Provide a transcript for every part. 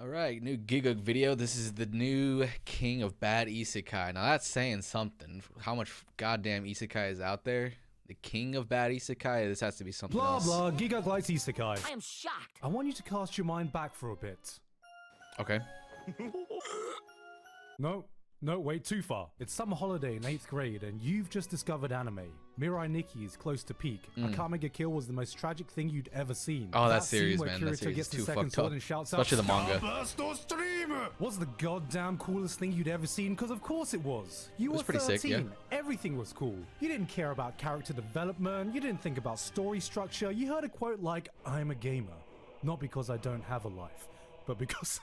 All right, new Gigguk video. This is the new king of bad Isekai. Now that's saying something. How much goddamn Isekai is out there? The king of bad Isekai? This has to be something else. Blah, Gigguk likes Isekai. I am shocked. I want you to cast your mind back for a bit. Okay. No, wait, too far. It's summer holiday in 8th grade, and you've just discovered anime. Mirai Nikki is close to peak. Akame ga Kill was the most tragic thing you'd ever seen. Oh, that series, man. That Kirito series gets is the too second fucked sword up. and shouts Especially out, the manga. Was the goddamn coolest thing you'd ever seen? Because of course it was. You was were pretty 13. sick, yeah. Everything was cool. You didn't care about character development. You didn't think about story structure. You heard a quote like, "I'm a gamer. Not because I don't have a life, but because..."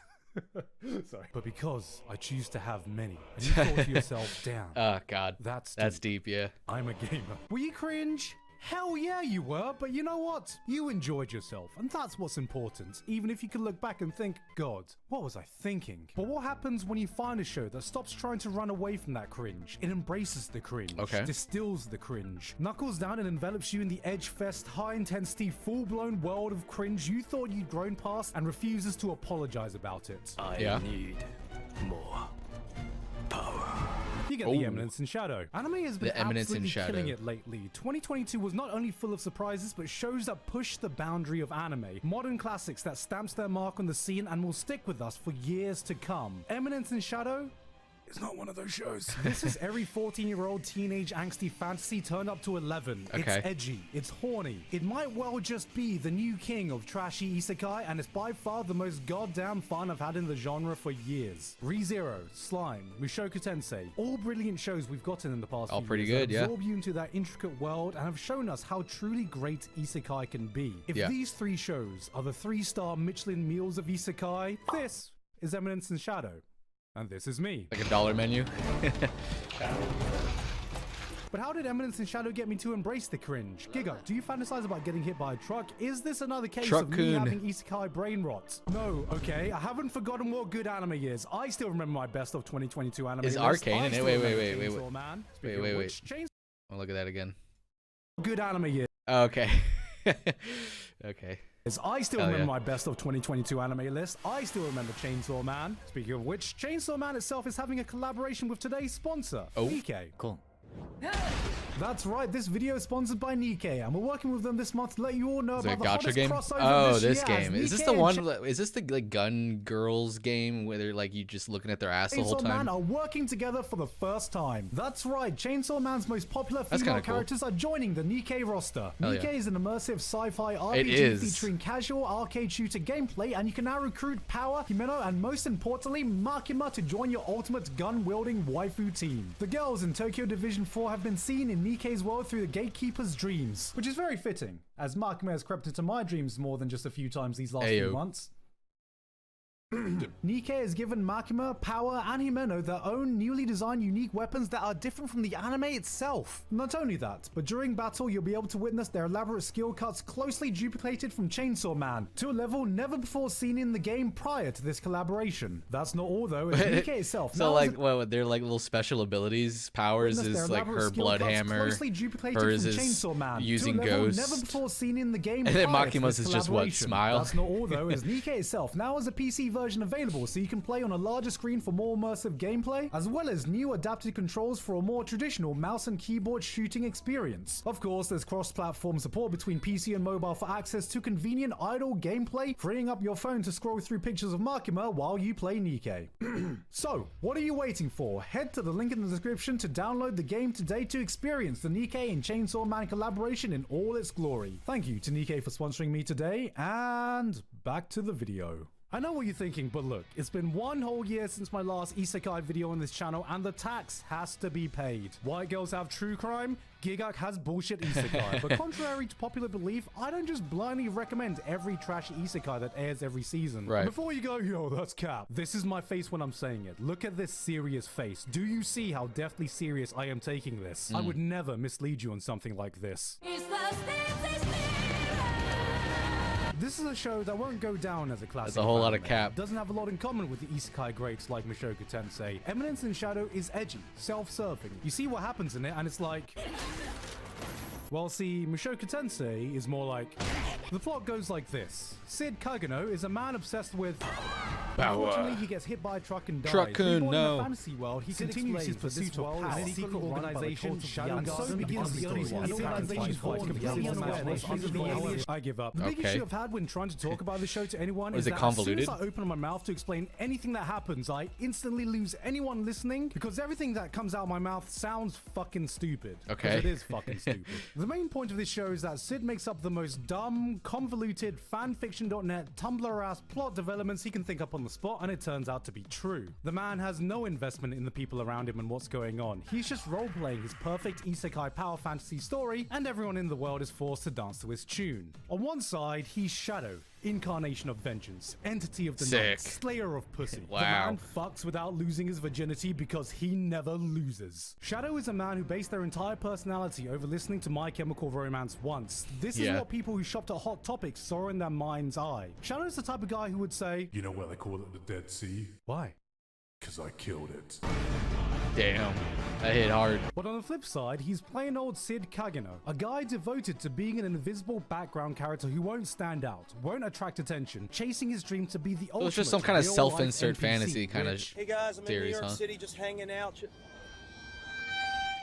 Sorry. But because I choose to have many. And you thought to yourself, damn. Oh, God. That's deep, yeah. I'm a gamer. Were you cringe? Hell yeah, you were, but you know what? You enjoyed yourself, and that's what's important, even if you can look back and think, God, what was I thinking? But what happens when you find a show that stops trying to run away from that cringe? It embraces the cringe, distills the cringe, knuckles down and envelops you in the edge-fest, high-intensity, full-blown world of cringe you thought you'd grown past and refuses to apologize about it. I need more power. You get the Eminence in Shadow. Anime has been absolutely killing it lately. 2022 was not only full of surprises, but shows that push the boundary of anime. Modern classics that stamps their mark on the scene and will stick with us for years to come. Eminence in Shadow? It's not one of those shows. This is every 14-year-old teenage angsty fantasy turned up to 11. Okay. It's edgy. It's horny. It might well just be the new king of trashy isekai, and it's by far the most goddamn fun I've had in the genre for years. ReZero, Slime, Mushoku Tensei, all brilliant shows we've gotten in the past All few pretty years good, that yeah. absorb you into that intricate world and have shown us how truly great isekai can be. If Yeah. these three shows are the 3-star Michelin meals of isekai, this is Eminence in Shadow. And this is me. Like a dollar menu. But how did Eminence in Shadow get me to embrace the cringe? Gigguk, do you fantasize about getting hit by a truck? Is this another case of me having isekai brain rot? No, okay, I haven't forgotten what good anime is. I still remember my best of 2022 anime. Is Arcane in it? Wait. Wait. I'll look at that again. Good anime is. Okay. Okay. I still remember my best of 2022 anime list. I still remember Chainsaw Man. Speaking of which, Chainsaw Man itself is having a collaboration with today's sponsor, Nikkei. Cool. That's right, this video is sponsored by Nikkei, and we're working with them this month to let you all know Is it about a the gacha hottest game? crossover Oh, this this year, game. as Is this Nikkei the and one? Is this the like gun girls game where they're like you just looking at their ass the whole Chainsaw time? Man are working together for the first time. That's right, Chainsaw Man's most popular female characters are joining the Nikkei roster. Nikkei is an immersive sci-fi RPG featuring casual arcade shooter gameplay, and you can now recruit Power, Himeno, and most importantly, Makima to join your ultimate gun-wielding waifu team. The girls in Tokyo Division 4 have been seen in Nikkei's world through the Gatekeeper's dreams, which is very fitting, as Makima has crept into my dreams more than just a few times these last few months. Nikkei has given Makima, Power, and Himeno their own newly designed unique weapons that are different from the anime itself. Not only that, but during battle you'll be able to witness their elaborate skill cuts closely duplicated from Chainsaw Man, to a level never before seen in the game prior to this collaboration. That's not all though, as Nikkei itself... So like, what, they're like little special abilities? Powers is like her blood hammer, hers is Chainsaw Man, using ghosts, never before seen in the game and then prior to Makima's this is just what, smile? That's not all though, as Nikkei itself now has a PC version available, so you can play on a larger screen for more immersive gameplay, as well as new adapted controls for a more traditional mouse and keyboard shooting experience. Of course, there's cross-platform support between PC and mobile for access to convenient idle gameplay, freeing up your phone to scroll through pictures of Makima while you play Nikkei. So, what are you waiting for? Head to the link in the description to download the game today to experience the Nikkei and Chainsaw Man collaboration in all its glory. Thank you to Nikkei for sponsoring me today, and back to the video. I know what you're thinking, but look, it's been one whole year since my last Isekai video on this channel, and the tax has to be paid. White girls have true crime, Gigguk has bullshit Isekai. But contrary to popular belief, I don't just blindly recommend every trashy Isekai that airs every season. Right. Before you go, yo, that's cap. This is my face when I'm saying it. Look at this serious face. Do you see how deathly serious I am taking this? I would never mislead you on something like this. This is a show that won't go down as a classic. There's a whole lot of cap. It doesn't have a lot in common with the isekai greats like Mushoku Tensei. Eminence in Shadow is edgy, self-serving. You see what happens in it and it's like... Well, see, Mushoku Tensei is more like... The plot goes like this. Sid Kagano is a man obsessed with... Unfortunately, he gets hit by a truck and dies. Truck, Reborn in no. the fantasy world, he continues his pursuit of power. An secret organization, Shadow And so Garden, begins the becomes story. the only organization completely unaware that she's the alien. I give up. The biggest Okay. issue I've had when trying to talk about the show to anyone Is is it that convoluted? as soon as I open my mouth to explain anything that happens, I instantly lose anyone listening because everything that comes out of my mouth sounds fucking stupid. 'Cause Okay. it is fucking stupid. The main point of this show is that Sid makes up the most dumb, convoluted, fanfiction.net, Tumblr-ass plot developments he can think up on the spot, and it turns out to be true. The man has no investment in the people around him and what's going on. He's just role-playing his perfect isekai power fantasy story, and everyone in the world is forced to dance to his tune. On one side, he's Shadow, incarnation of vengeance, entity of the night, Sick. slayer of pussy. Wow. The man fucks without losing his virginity because he never loses. Shadow is a man who based their entire personality over listening to My Chemical Romance once. This is Yeah. what people who shopped at Hot Topics saw in their mind's eye. Shadow is the type of guy who would say, You know why they call it the Dead Sea? why? Because I killed it. Damn, that hit hard. But on the flip side, he's plain old Sid Kageno, a guy devoted to being an invisible background character who won't stand out, won't attract attention, chasing his dream to be the ultimate. It was just some kind of real-life self-insert NPC, fantasy kind of which, Hey guys, I'm in New series, York huh? City just hanging out.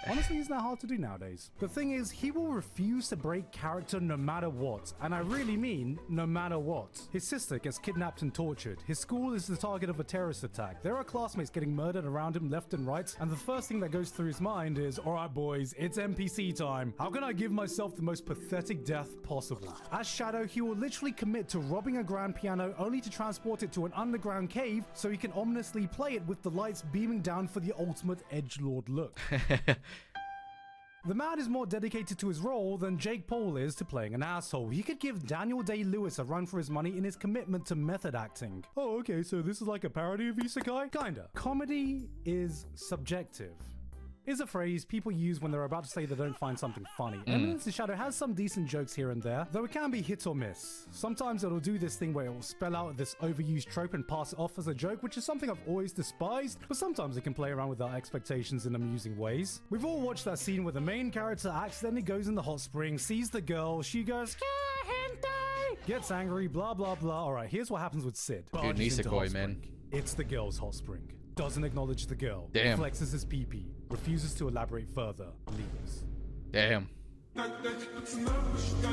honestly, isn't that hard to do nowadays? The thing is, he will refuse to break character no matter what, and I really mean no matter what. His sister gets kidnapped and tortured. His school is the target of a terrorist attack. There are classmates getting murdered around him left and right, and the first thing that goes through his mind is, alright boys, it's NPC time. How can I give myself the most pathetic death possible? As Shadow, he will literally commit to robbing a grand piano only to transport it to an underground cave so he can ominously play it with the lights beaming down for the ultimate edgelord look. The man is more dedicated to his role than Jake Paul is to playing an asshole. He could give Daniel Day-Lewis a run for his money in his commitment to method acting. Oh, okay, so this is like a parody of Isekai? Kinda. Comedy is subjective. Is a phrase people use when they're about to say they don't find something funny. Eminence in Shadow has some decent jokes here and there, though it can be hit or miss. Sometimes it'll do this thing where it will spell out this overused trope and pass it off as a joke, which is something I've always despised, but sometimes it can play around with our expectations in amusing ways. We've all watched that scene where the main character accidentally goes in the hot spring, sees the girl, she goes, "Yeah, hentai!" Gets angry, blah blah blah. Alright, here's what happens with Sid. Dude, Barges into Nisekoi, hot man. spring. It's the girl's hot spring. Doesn't acknowledge the girl. Damn. Flexes his pee-pee. Refuses to elaborate further. Leaves. Damn.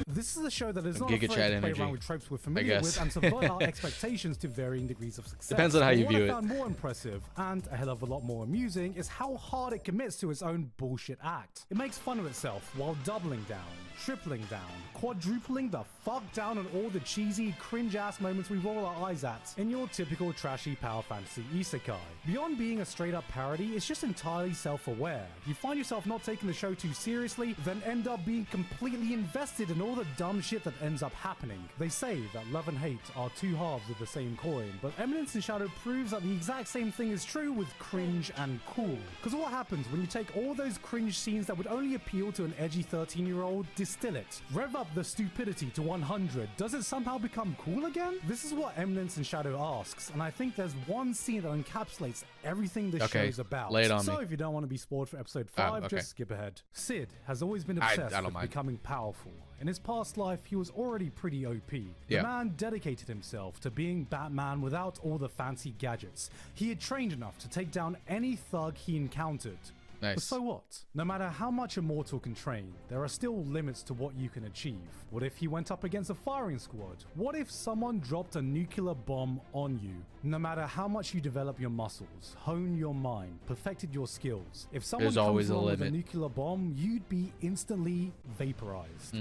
This is a show that is not Giga afraid Chat to play energy, around with tropes we're familiar guess. with and subvert our expectations to varying degrees of success. Depends on how But you what view I it. found more impressive and a hell of a lot more amusing is how hard it commits to its own bullshit act. It makes fun of itself while doubling down, tripling down, quadrupling the fuck down on all the cheesy, cringe-ass moments we roll our eyes at in your typical trashy power fantasy isekai. Beyond being a straight-up parody, it's just entirely self-aware. You find yourself not taking the show too seriously, then end up being completely invested in all the dumb shit that ends up happening. They say that love and hate are two halves of the same coin, but Eminence in Shadow proves that the exact same thing is true with cringe and cool. Because what happens when you take all those cringe scenes that would only appeal to an edgy 13-year-old, distill it, rev up the stupidity to 100, does it somehow become cool again? This is what Eminence in Shadow asks, and I think there's one scene that encapsulates everything this Okay, show's about. lay it on so me. if you don't want to be spoiled for episode 5, okay. just skip ahead. Sid has always been I obsessed don't with mind. becoming powerful. In his past life, he was already pretty OP. The Yeah. man dedicated himself to being Batman without all the fancy gadgets. He had trained enough to take down any thug he encountered. But Nice. so what? No matter how much a mortal can train, there are still limits to what you can achieve. What if he went up against a firing squad? What if someone dropped a nuclear bomb on you? No matter how much you develop your muscles, hone your mind, perfected your skills, if someone There's comes always a along with a limit. nuclear bomb, you'd be instantly vaporized.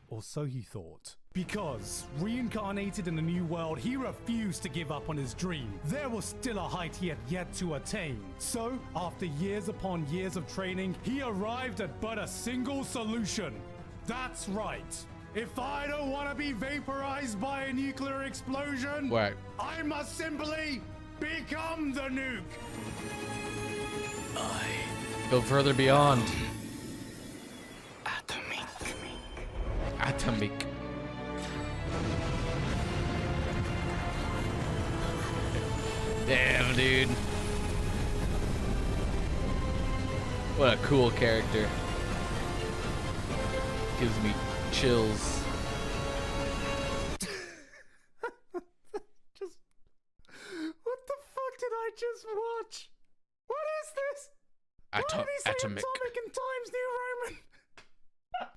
Or so he thought. Because, reincarnated in a new world, he refused to give up on his dream. There was still a height he had yet to attain. So, after years upon years of training, he arrived at but a single solution. That's right. If I don't want to be vaporized by a nuclear explosion, Right. I must simply become the nuke. Go further beyond. Atomic. Atomic. Damn, dude. What a cool character. Gives me chills. Just... just watch. What is this? Why Atom did he say atomic. atomic in Times New Roman?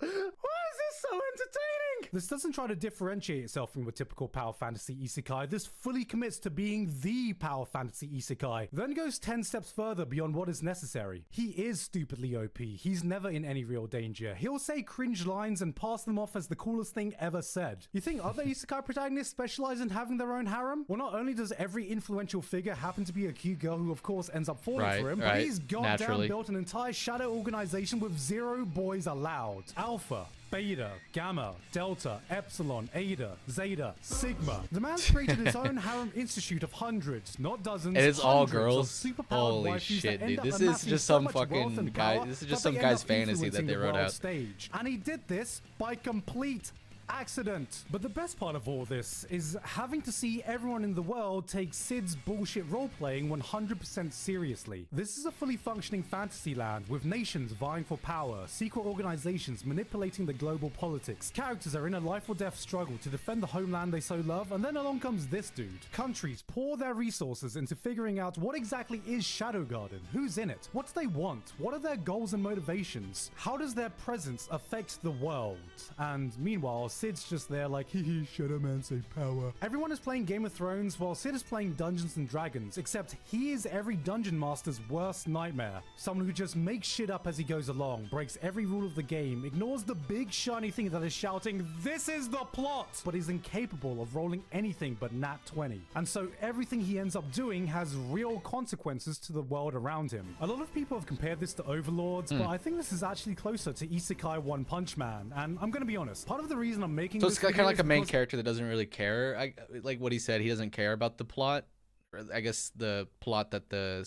Why is this so entertaining? This doesn't try to differentiate itself from a typical power fantasy isekai. This fully commits to being the power fantasy isekai, then goes 10 steps further beyond what is necessary. He is stupidly OP. He's never in any real danger. He'll say cringe lines and pass them off as the coolest thing ever said. You think other isekai protagonists specialize in having their own harem? Well, not only does every influential figure happen to be a cute girl who of course ends up falling for him, but he's goddamn naturally built an entire shadow organization with 0 boys allowed. Alpha, Beta, Gamma, Delta, Epsilon, Eta, Zeta, Sigma. The man's created his own harem institute of hundreds, not dozens. It is all hundreds girls. of superpowered Holy waifus shit, that dude! end up This is amassing just so some much wealth fucking and guy. power This is that just some they guy's end up fantasy that influencing they the wrote world out. stage. And he did this by complete accident. But the best part of all this is having to see everyone in the world take Sid's bullshit role-playing 100% seriously. This is a fully functioning fantasy land with nations vying for power, secret organizations manipulating the global politics. Characters are in a life or death struggle to defend the homeland they so love, and then along comes this dude. Countries pour their resources into figuring out what exactly is Shadow Garden, who's in it, what do they want, what are their goals and motivations, how does their presence affect the world? And meanwhile, Sid's just there like, hee Shadow Man save power. Everyone is playing Game of Thrones while Sid is playing Dungeons and Dragons, except he is every dungeon master's worst nightmare. Someone who just makes shit up as he goes along, breaks every rule of the game, ignores the big shiny thing that is shouting, "This is the plot!" but is incapable of rolling anything but nat 20. And so everything he ends up doing has real consequences to the world around him. A lot of people have compared this to Overlords, but I think this is actually closer to Isekai One Punch Man, and I'm gonna be honest, part of the reason I'm making So this it's kind video of like is a main because character that doesn't really care. Like what he said, he doesn't care about the plot. Or I guess the plot that the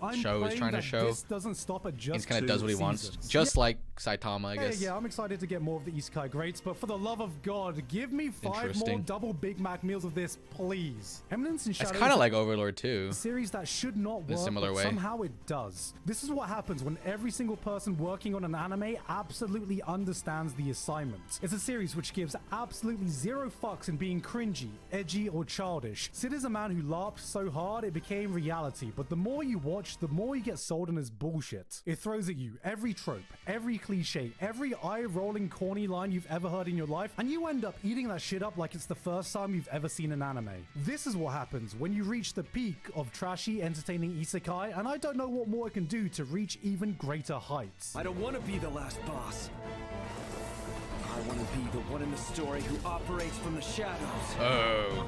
I'm show is praying trying to that show. This doesn't stop at He just just kind of 2 does what he wants, seasons. just like Saitama, I guess. Yeah, I'm excited to get more of the Isekai greats, but for the love of God, give me 5 more Interesting. double Big Mac meals of this, please. Eminence in Shadow It's kind is of like Overlord too. a series that should not In a work, similar but way. somehow it does. This is what happens when every single person working on an anime absolutely understands the assignment. It's a series which gives absolutely 0 fucks in being cringy, edgy, or childish. Sid is a man who laughed so hard it became reality, but the more you watch, the more you get sold on his bullshit. It throws at you every trope, every cliche, every eye-rolling corny line you've ever heard in your life, and you end up eating that shit up like it's the first time you've ever seen an anime. This is what happens when you reach the peak of trashy, entertaining isekai, and I don't know what more it can do to reach even greater heights. I don't want to be the last boss. I want to be the one in the story who operates from the shadows. Oh.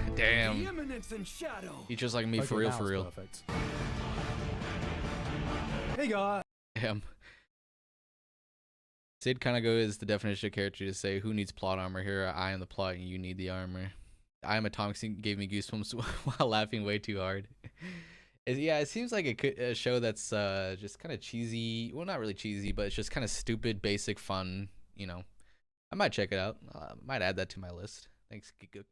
The Damn. eminence in shadow. He's just like me, for Okay, real, now for it's real. Perfect. Hey guys. Damn. Sid kind of goes the definition of character to say, who needs plot armor here? I am the plot and you need the armor. I am atomic scene gave me goosebumps while laughing way too hard. Yeah, it seems like a show that's just kind of cheesy. Well, not really cheesy, but it's just kind of stupid, basic fun, you know. I might check it out. Might add that to my list. Thanks, Gigguk.